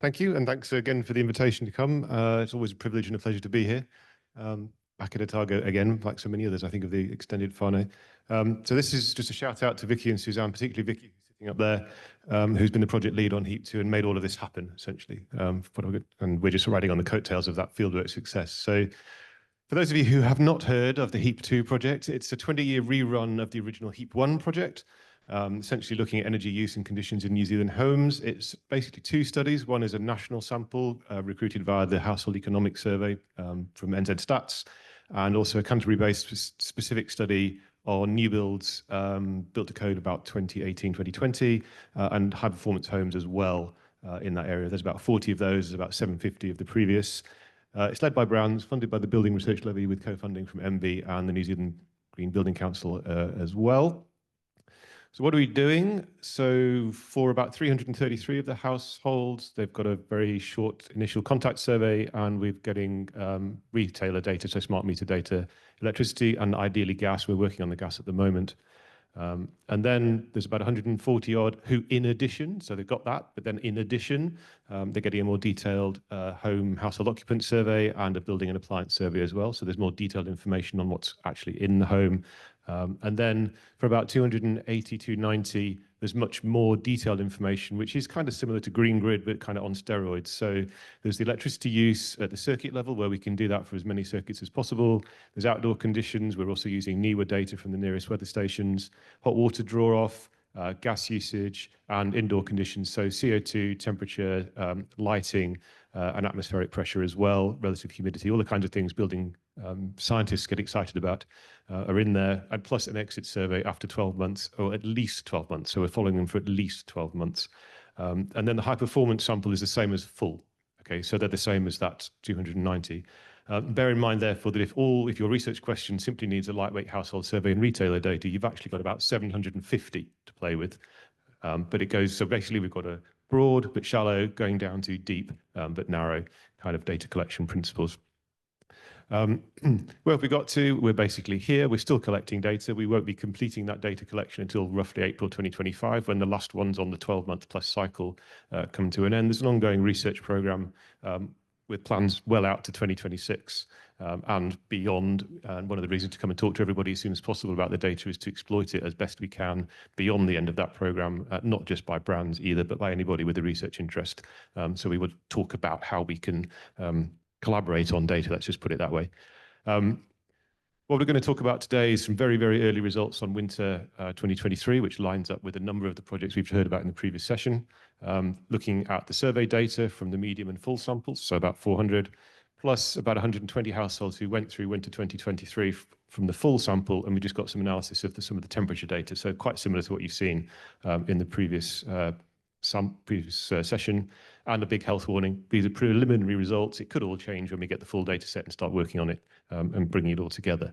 Thank you, and thanks again for the invitation to come. It's always a privilege and a pleasure to be here. Back at Otago again, like so many others, I think, of the extended whānau. So this is just a shout out to Vicki and Suzanne, particularly Vicki, who's sitting up there, who's been the project lead on HEEP2 and made all of this happen, essentially. And we're just riding on the coattails of that fieldwork success. So for those of you who have not heard of the HEEP2 project, it's a 20-year rerun of the original HEEP1 project. Essentially looking at energy use and conditions in New Zealand homes. It's basically two studies. One is a national sample recruited via the Household Economic Survey from NZ Stats, and also a Canterbury-based specific study on new builds built to code about 2018, 2020, and high-performance homes as well in that area. There's about 40 of those, there's about 750 of the previous. It's led by BRANZ, funded by the Building Research Levy with co-funding from MB and the New Zealand Green Building Council as well. So what are we doing? So for about 333 of the households, they've got a very short initial contact survey, and we're getting retailer data, so smart meter data, electricity, and ideally gas. We're working on the gas at the moment. And then there's about 140 odd who, in addition, so they've got that, but then in addition, they're getting a more detailed home household occupant survey and a building and appliance survey as well. So there's more detailed information on what's actually in the home. And then for about 280 to 90, there's much more detailed information, which is kind of similar to Green Grid, but kind of on steroids. So there's the electricity use at the circuit level, where we can do that for as many circuits as possible. There's outdoor conditions. We're also using NIWA data from the nearest weather stations, hot water draw-off, gas usage, and indoor conditions. So CO2, temperature, lighting, and atmospheric pressure as well, relative humidity, all the kinds of things building scientists get excited about are in there, and plus an exit survey after 12 months, or at least 12 months. So we're following them for at least 12 months. And then the high performance sample is the same as full. Okay, so they're the same as that 290. Bear in mind, therefore, that if your research question simply needs a lightweight household survey and retailer data, you've actually got about 750 to play with. But it goes, so basically we've got a broad but shallow, going down to deep but narrow kind of data collection principles. Where have we got to? We're basically here. We're still collecting data. We won't be completing that data collection until roughly April 2025, when the last ones on the 12-month plus cycle come to an end. There's an ongoing research program with plans well out to 2026 and beyond. And one of the reasons to come and talk to everybody as soon as possible about the data is to exploit it as best we can beyond the end of that program, not just by BRANZ either, but by anybody with a research interest. So we would talk about how we can collaborate on data, let's just put it that way. What we're going to talk about today is some very, very early results on winter 2023, which lines up with a number of the projects we've heard about in the previous session. Looking at the survey data from the medium and full samples, so about 400, plus about 120 households who went through winter 2023 from the full sample, and we just got some analysis of some of the temperature data, so quite similar to what you've seen in the previous session, and a big health warning. These are preliminary results. It could all change when we get the full data set and start working on it and bringing it all together.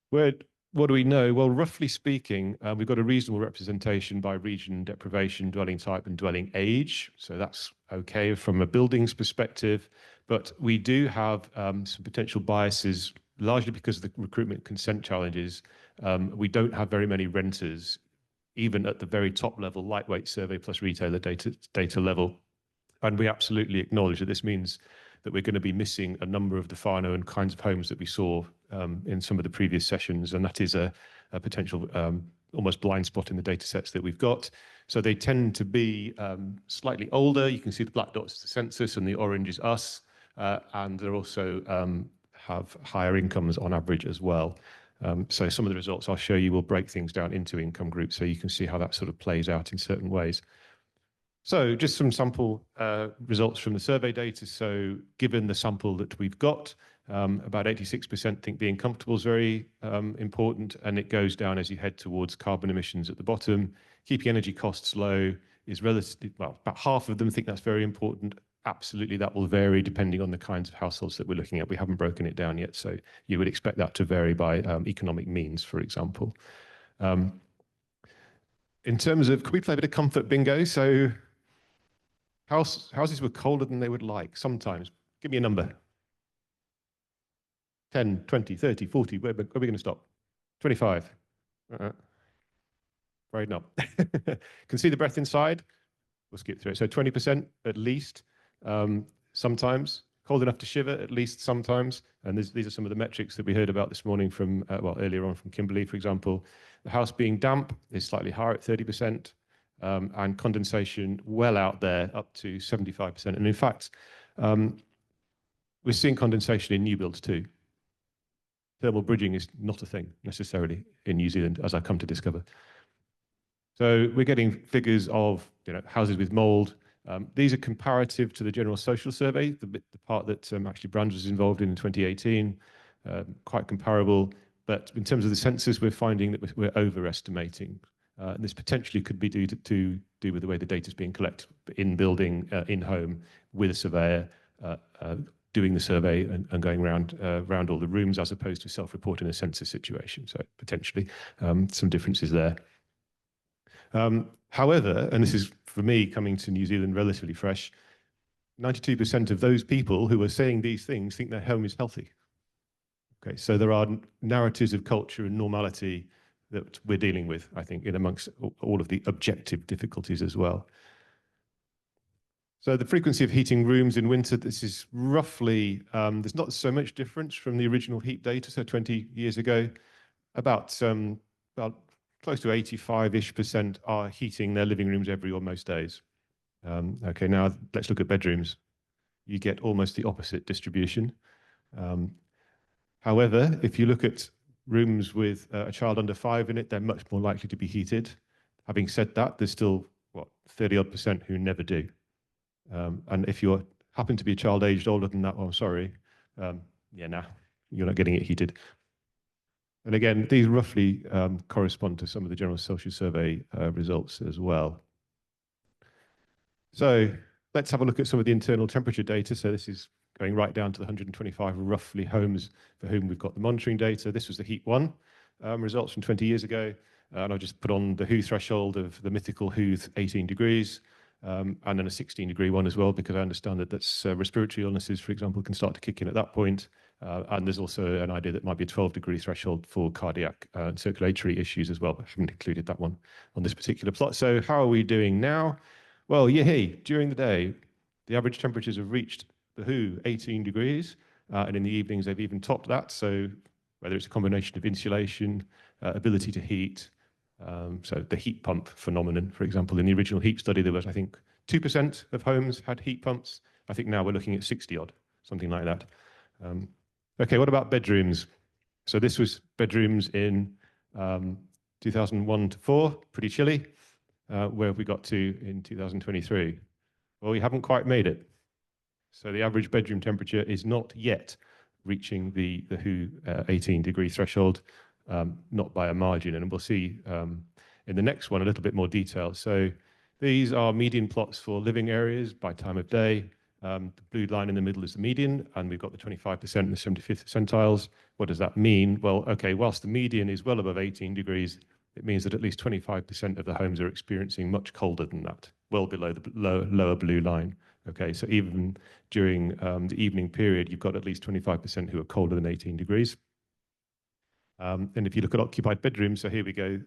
What do we know? Well, roughly speaking, we've got a reasonable representation by region, deprivation, dwelling type, and dwelling age. So that's okay from a buildings perspective, but we do have some potential biases, largely because of the recruitment consent challenges. We don't have very many renters, even at the very top level, lightweight survey plus retailer data level. And we absolutely acknowledge that this means that we're going to be missing a number of the whānau and kinds of homes that we saw in some of the previous sessions. And that is a potential almost blind spot in the data sets that we've got. So they tend to be slightly older. You can see the black dots is the census and the orange is us. And they also have higher incomes on average as well. So some of the results I'll show you will break things down into income groups, so you can see how that sort of plays out in certain ways. So just some sample results from the survey data. So given the sample that we've got, about 86% think being comfortable is very important, and it goes down as you head towards carbon emissions at the bottom. Keeping energy costs low is relatively, well, about half of them think that's very important. Absolutely, that will vary depending on the kinds of households that we're looking at. We haven't broken it down yet, so you would expect that to vary by economic means, for example. In terms of, could we play a bit of comfort bingo? So houses were colder than they would like sometimes. Give me a number. 10, 20, 30, 40, where are we going to stop? 25. Afraid not. Can see the breath inside. we'll skip through it. So 20% at least, sometimes. Cold enough to shiver, at least sometimes. And these are some of the metrics that we heard about this morning from, well, earlier on from Kimberly, for example. The house being damp is slightly higher at 30%, and condensation well out there up to 75%. And in fact, we're seeing condensation in new builds too. Thermal bridging is not a thing necessarily in New Zealand, as I come to discover. So we're getting figures of houses with mold. These are comparative to the General Social Survey, the part that actually BRANZ was involved in 2018, quite comparable. But in terms of the census, we're finding that we're overestimating. And this potentially could be due to with the way the data is being collected in building, in home, with a surveyor doing the survey and going around all the rooms, as opposed to self-reporting a census situation. So potentially some differences there. However, and this is for me coming to New Zealand relatively fresh, 92% of those people who are saying these things think their home is healthy. Okay, so there are narratives of culture and normality that we're dealing with, I think, in amongst all of the objective difficulties as well. So the frequency of heating rooms in winter, this is roughly, there's not so much difference from the original HEEP data, so 20 years ago, about close to 85-ish% are heating their living rooms every or most days. Okay, now let's look at bedrooms. You get almost the opposite distribution. However, if you look at rooms with a child under 5 in it, they're much more likely to be heated. Having said that, there's still, 30-odd% who never do. And if you happen to be a child aged older than that, well, I'm sorry, you're not getting it heated. And again, these roughly correspond to some of the General Social Survey results as well. So let's have a look at some of the internal temperature data. So this is going right down to the 125 roughly homes for whom we've got the monitoring data. This was the HEEP1 results from 20 years ago. And I'll just put on the WHO threshold of the mythical WHO 18 degrees, and then a 16-degree one as well, because I understand that that's respiratory illnesses, for example, can start to kick in at that point. And there's also an idea that might be a 12-degree threshold for cardiac and circulatory issues as well. I haven't included that one on this particular plot. So how are we doing now? Well, yay, during the day, the average temperatures have reached the WHO 18 degrees, and in the evenings they've even topped that. So whether it's a combination of insulation, ability to heat, so the heat pump phenomenon, for example, in the original HEEP study, there was, I think, 2% of homes had heat pumps. I think now we're looking at 60-odd, something like that. Okay, what about bedrooms? So this was bedrooms in 2001 to 4, pretty chilly. Where have we got to in 2023? Well, we haven't quite made it. So the average bedroom temperature is not yet reaching the WHO 18-degree threshold, not by a margin. And we'll see in the next one a little bit more detail. So these are median plots for living areas by time of day. The blue line in the middle is the median, and we've got the 25% and the 75th percentiles. What does that mean? Well, okay, whilst the median is well above 18 degrees, it means that at least 25% of the homes are experiencing much colder than that, well below the lower blue line. Okay, so even during the evening period, you've got at least 25% who are colder than 18 degrees. And if you look at occupied bedrooms, so here we go,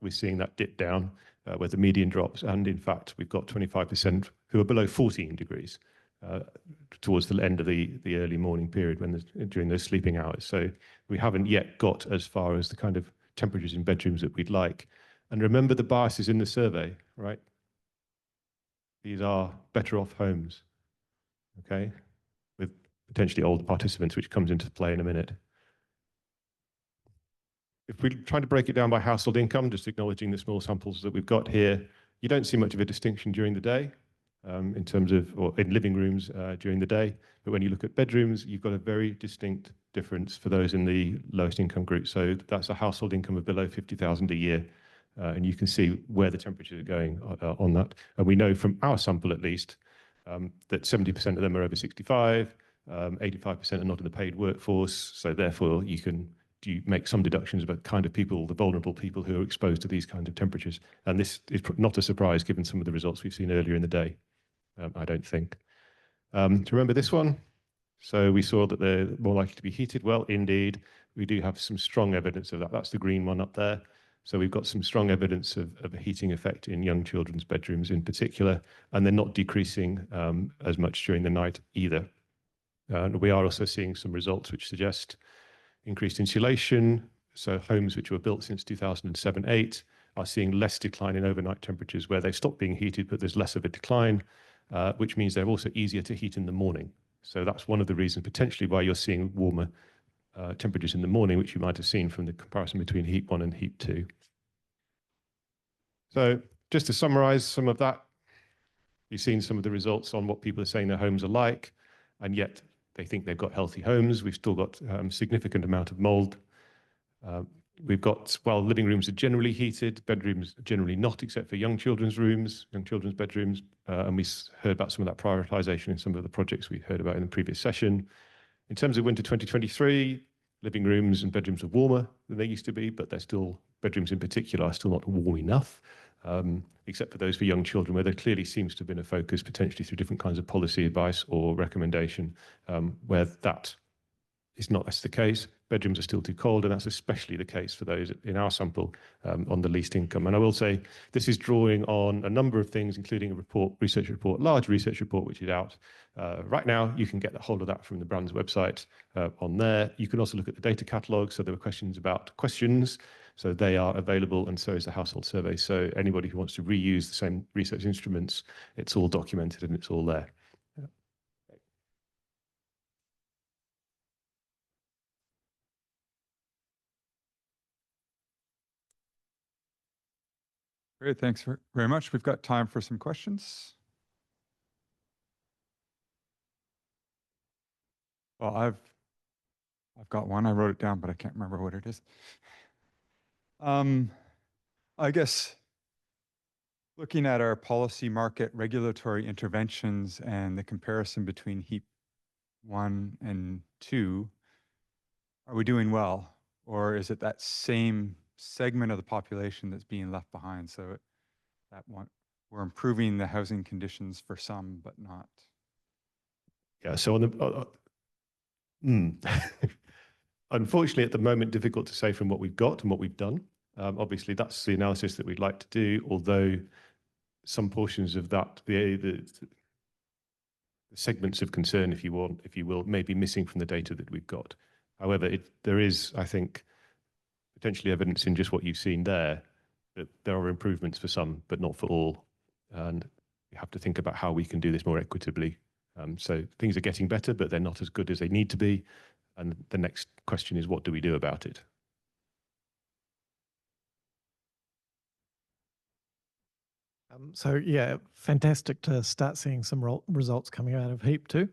we're seeing that dip down where the median drops. And in fact, we've got 25% who are below 14 degrees towards the end of the early morning period during those sleeping hours. So we haven't yet got as far as the kind of temperatures in bedrooms that we'd like. And remember the biases in the survey, right? These are better off homes, okay, with potentially older participants, which comes into play in a minute. If we try to break it down by household income, just acknowledging the small samples that we've got here, you don't see much of a distinction during the day in terms of, or in living rooms during the day. But when you look at bedrooms, you've got a very distinct difference for those in the lowest income group. So that's a household income of below 50,000 a year. And you can see where the temperatures are going on that. And we know from our sample, at least, that 70% of them are over 65, 85% are not in the paid workforce. So therefore, you make some deductions about the kind of people, the vulnerable people who are exposed to these kinds of temperatures. And this is not a surprise, given some of the results we've seen earlier in the day, I don't think. Do you remember this one? So we saw that they're more likely to be heated. Well, indeed, we do have some strong evidence of that. That's the green one up there. So we've got some strong evidence of a heating effect in young children's bedrooms in particular, and they're not decreasing as much during the night either. And we are also seeing some results which suggest increased insulation. So homes which were built since 2007-8 are seeing less decline in overnight temperatures where they've stopped being heated, but there's less of a decline, which means they're also easier to heat in the morning. So that's one of the reasons potentially why you're seeing warmer temperatures in the morning, which you might have seen from the comparison between HEEP1 and HEEP2. So just to summarize some of that, you've seen some of the results on what people are saying their homes are like, and yet they think they've got healthy homes. We've still got significant amount of mold. We've got, while living rooms are generally heated, bedrooms are generally not, except for young children's bedrooms. And we heard about some of that prioritization in some of the projects we heard about in the previous session. In terms of winter 2023, living rooms and bedrooms are warmer than they used to be, but they're still, bedrooms in particular, are still not warm enough, except for those for young children, where there clearly seems to have been a focus, potentially through different kinds of policy advice or recommendation, where that is not less the case. Bedrooms are still too cold, and that's especially the case for those in our sample on the least income. And I will say this is drawing on a number of things, including a large research report, which is out right now. You can get a hold of that from the BRANZ website on there. You can also look at the data catalogue. So there were questions about questions. So they are available, and so is the household survey. So anybody who wants to reuse the same research instruments, it's all documented and it's all there. Great, thanks very much. We've got time for some questions. Well, I've got one. I wrote it down, but I can't remember what it is. I guess looking at our policy market regulatory interventions and the comparison between HEEP 1 and 2, are we doing well? Or is it that same segment of the population that's being left behind? So that one, we're improving the housing conditions for some, but not. Yeah, so on the unfortunately, at the moment, difficult to say from what we've got and what we've done. Obviously, that's the analysis that we'd like to do, although some portions of that, the segments of concern, if you will, may be missing from the data that we've got. However, there is, I think, potentially evidence in just what you've seen there that there are improvements for some, but not for all. And we have to think about how we can do this more equitably. So things are getting better, but they're not as good as they need to be. And the next question is, what do we do about it? So yeah, fantastic to start seeing some results coming out of HEEP2.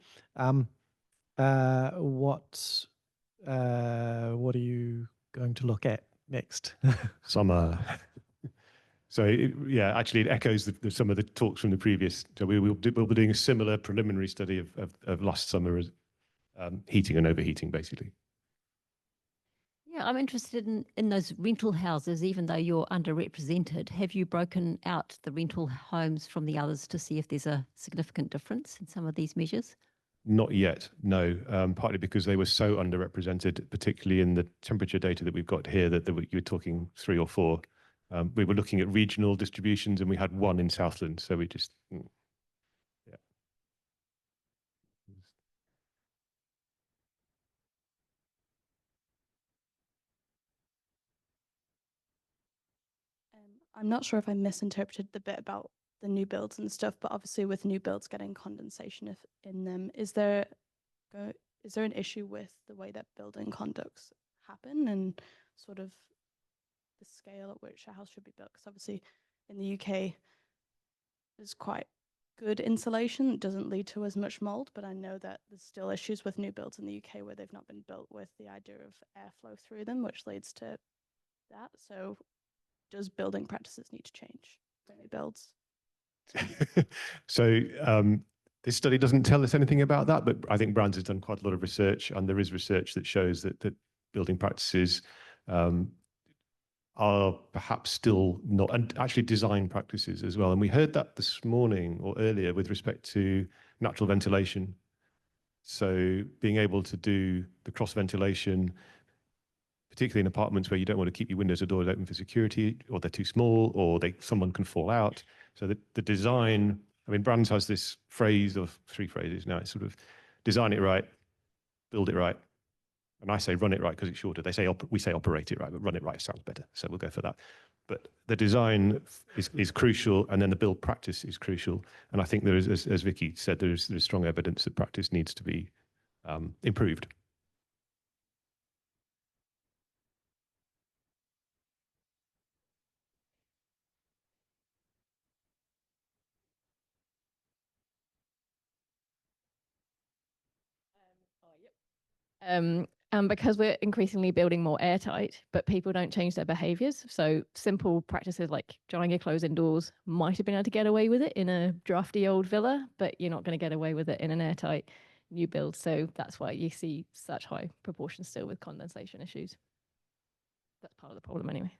What are you going to look at next? Summer. So yeah, actually it echoes some of the talks from the previous. So we'll be doing a similar preliminary study of last summer as heating and overheating, basically. Yeah, I'm interested in those rental houses, even though you're underrepresented. Have you broken out the rental homes from the others to see if there's a significant difference in some of these measures? Not yet, no. Partly because they were so underrepresented, particularly in the temperature data that we've got here, that you were talking 3 or 4. We were looking at regional distributions, and we had 1 in Southland, so we just, yeah. I'm not sure if I misinterpreted the bit about the new builds and stuff, but obviously with new builds getting condensation in them, is there an issue with the way that building conducts happen and sort of the scale at which a house should be built? Because obviously in the UK there's quite good insulation. It doesn't lead to as much mold, but I know that there's still issues with new builds in the UK where they've not been built with the idea of airflow through them, which leads to that. So does building practices need to change for new builds? So this study doesn't tell us anything about that, but I think BRANZ has done quite a lot of research, and there is research that shows that building practices are perhaps still not, and actually design practices as well. And we heard that this morning or earlier with respect to natural ventilation. So being able to do the cross ventilation, particularly in apartments where you don't want to keep your windows or doors open for security, or they're too small, or someone can fall out. So the design, I mean, Brands has this phrase of 3 phrases now. It's sort of design it right, build it right. And I say run it right because it's shorter. We say operate it right, but run it right sounds better. So we'll go for that. But the design is crucial, and then the build practice is crucial. And I think there is, as Vicki said, there's strong evidence that practice needs to be improved. And because we're increasingly building more airtight, but people don't change their behaviors. So simple practices like drying your clothes indoors might have been able to get away with it in a drafty old villa, but you're not going to get away with it in an airtight new build. So that's why you see such high proportions still with condensation issues. That's part of the problem anyway.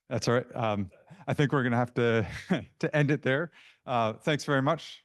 That's all right. I think we're going to have to end it there. Thanks very much.